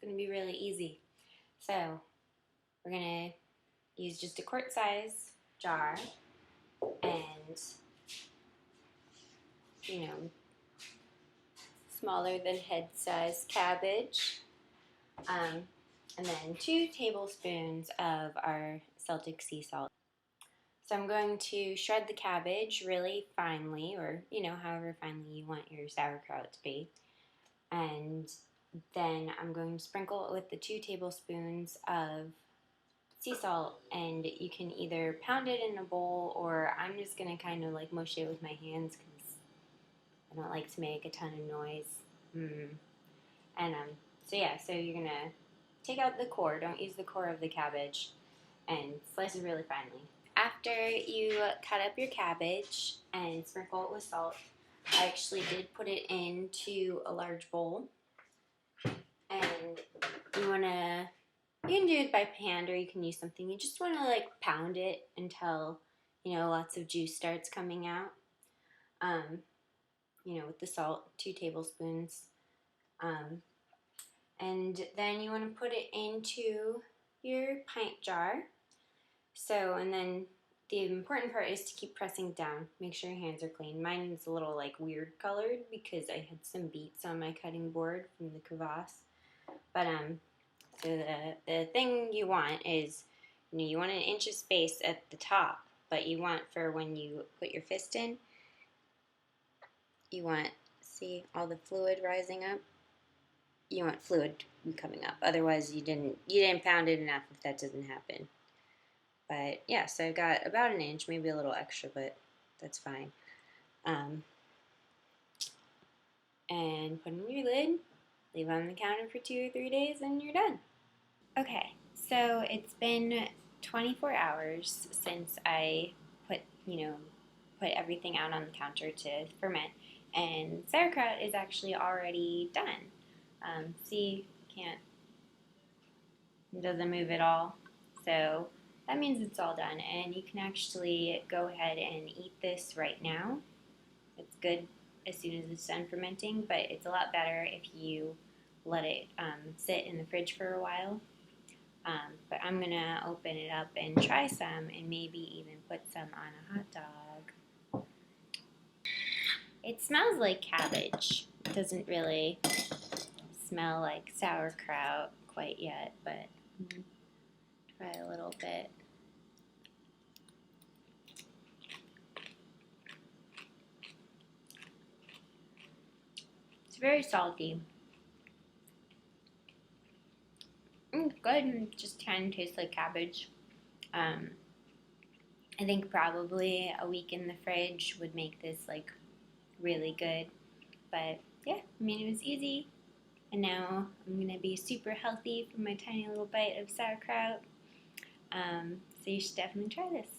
It's going to be really easy. So we're going to use just a quart size jar and, smaller than head size cabbage. And then 2 tablespoons of our Celtic sea salt. So I'm going to shred the cabbage really finely, or however finely you want your sauerkraut to be. And then I'm going to sprinkle it with the 2 tablespoons of sea salt, and you can either pound it in a bowl, or I'm just going to kind of like mush it with my hands because I don't like to make a ton of noise. And so you're going to take out the core, don't use the core of the cabbage, and slice it really finely. After you cut up your cabbage and sprinkle it with salt, I actually did put it into a large bowl. And you can do it by hand, or you can use something. You just want to like pound it until, lots of juice starts coming out. With the salt, 2 tablespoons. And then you want to put it into your pint jar. And then the important part is to keep pressing down. Make sure your hands are clean. Mine is a little like weird colored because I had some beets on my cutting board from the crevasse. But so the thing you want is, you want an inch of space at the top, but you want for when you put your fist in, you want, see all the fluid rising up? You want fluid coming up. Otherwise you didn't pound it enough if that doesn't happen. But yeah, so I've got about an inch, maybe a little extra, but that's fine. And put in your lid, leave on the counter for 2 or 3 days, and you're done. Okay, so it's been 24 hours since I put everything out on the counter to ferment, and sauerkraut is actually already done. See, it doesn't move at all. So that means it's all done, and you can actually go ahead and eat this right now. It's good as soon as it's done fermenting, but it's a lot better if you let it sit in the fridge for a while. But I'm going to open it up and try some, and maybe even put some on a hot dog. It smells like cabbage. It doesn't really smell like sauerkraut quite yet, but try a little bit. It's very salty. Good, just kind of tastes like cabbage. I think probably a week in the fridge would make this like really good. But yeah, it was easy. And now I'm going to be super healthy from my tiny little bite of sauerkraut. So you should definitely try this.